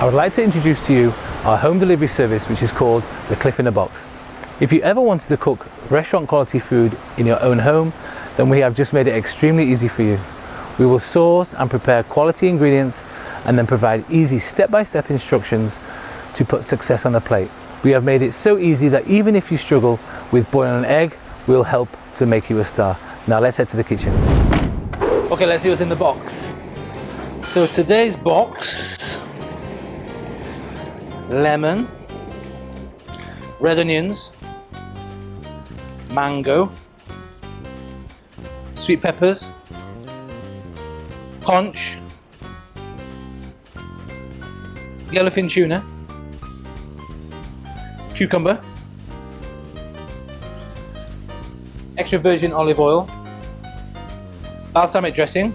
I would like to introduce to you our home delivery service, which is called the Cliff in a Box. If you ever wanted to cook restaurant quality food in your own home, then we have just made it extremely easy for you. We will source and prepare quality ingredients and then provide easy step-by-step instructions to put success on a plate. We have made it so easy that even if you struggle with boiling an egg, we'll help to make you a star. Now let's head to the kitchen. Okay, let's see what's in the box. So today's box: lemon, red onions, mango, sweet peppers, conch, yellowfin tuna, cucumber, extra virgin olive oil, balsamic dressing,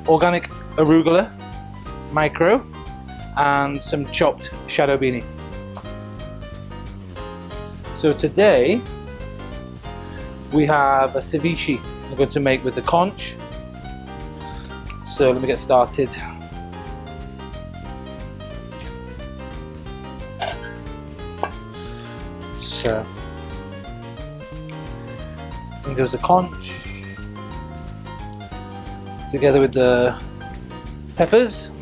organic arugula, micro, and some chopped shadow beanie. So today we have a ceviche I'm going to make with the conch. So let me get started. So here goes the conch together with the peppers,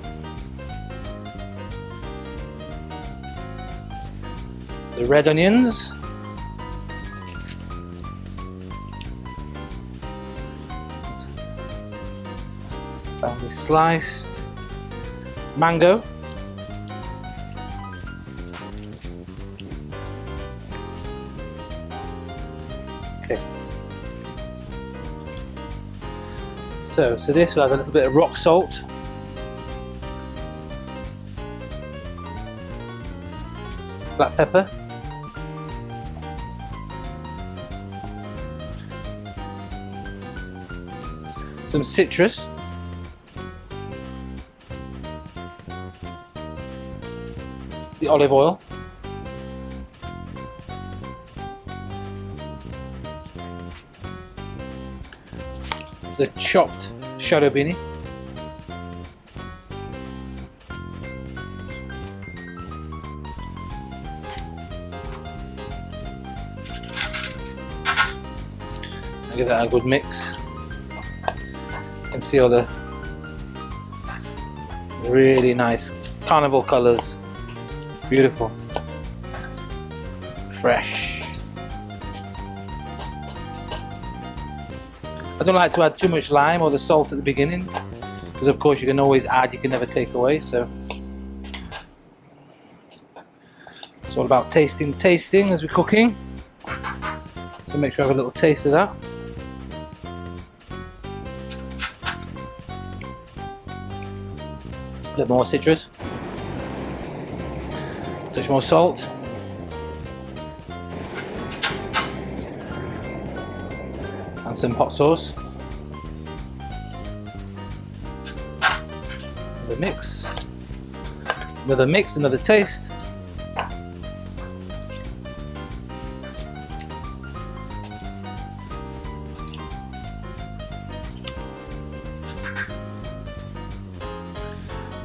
the red onions, finely sliced mango, okay. So this will have a little bit of rock salt, black pepper, some citrus, the olive oil, the chopped shadow beanie, I'll give that a good mix. You can see all the really nice carnival colours. Beautiful, fresh. I don't like to add too much lime or the salt at the beginning, because of course you can always add, you can never take away. So it's all about tasting as we're cooking. So make sure I have a little taste of that. A bit more citrus. Touch more salt. And some hot sauce. Another mix. Another mix, another taste.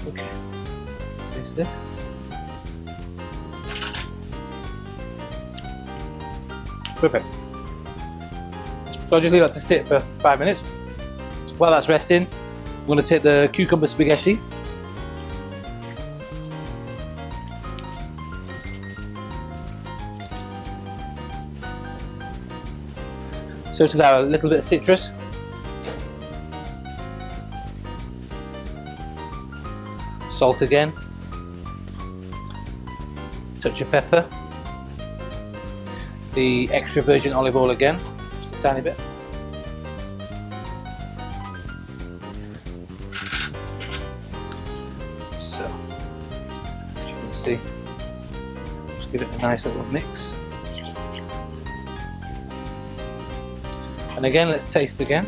Okay. Taste this. Perfect. So I'll just leave that to sit for 5 minutes. While that's resting, I'm going to take the cucumber spaghetti. So to that, a little bit of citrus. Salt again. Touch of pepper. The extra virgin olive oil again, just a tiny bit. So, as you can see, just give it a nice little mix. And again, let's taste again.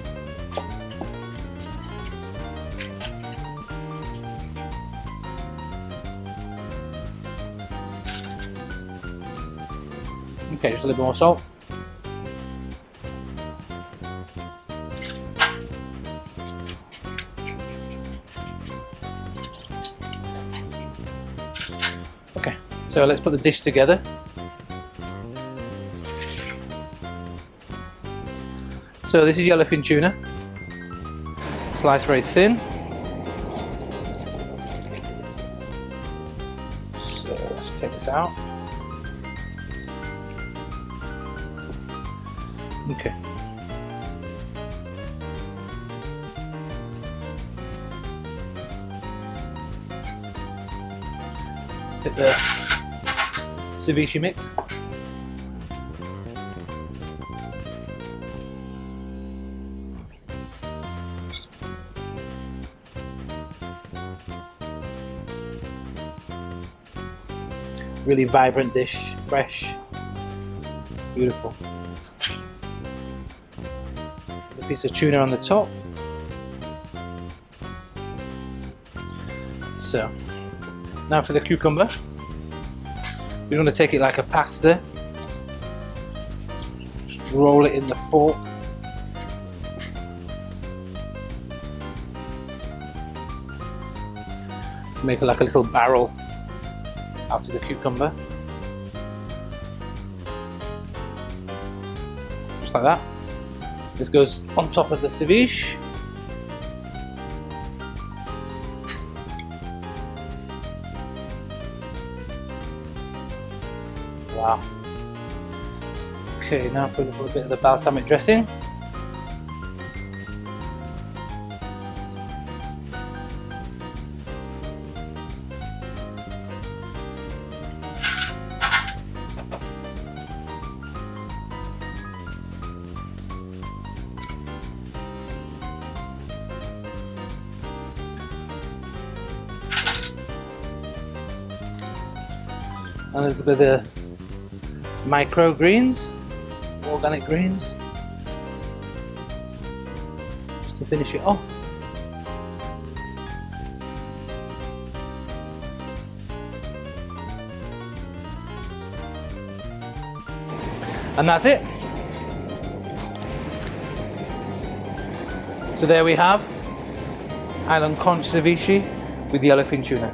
Okay, just a little more salt. So let's put the dish together. So this is yellowfin tuna, sliced very thin. So let's take this out. Okay. Take the ceviche mix. Really vibrant dish, fresh, beautiful. A piece of tuna on the top. So, now for the cucumber. We're going to take it like a pasta. Just roll it in the fork. Make it like a little barrel out of the cucumber. Just like that. This goes on top of the ceviche. Wow. Okay, now for a little bit of the balsamic dressing. And a little bit of the micro greens, organic greens, just to finish it off. And that's it. So there we have island conch ceviche with yellowfin tuna.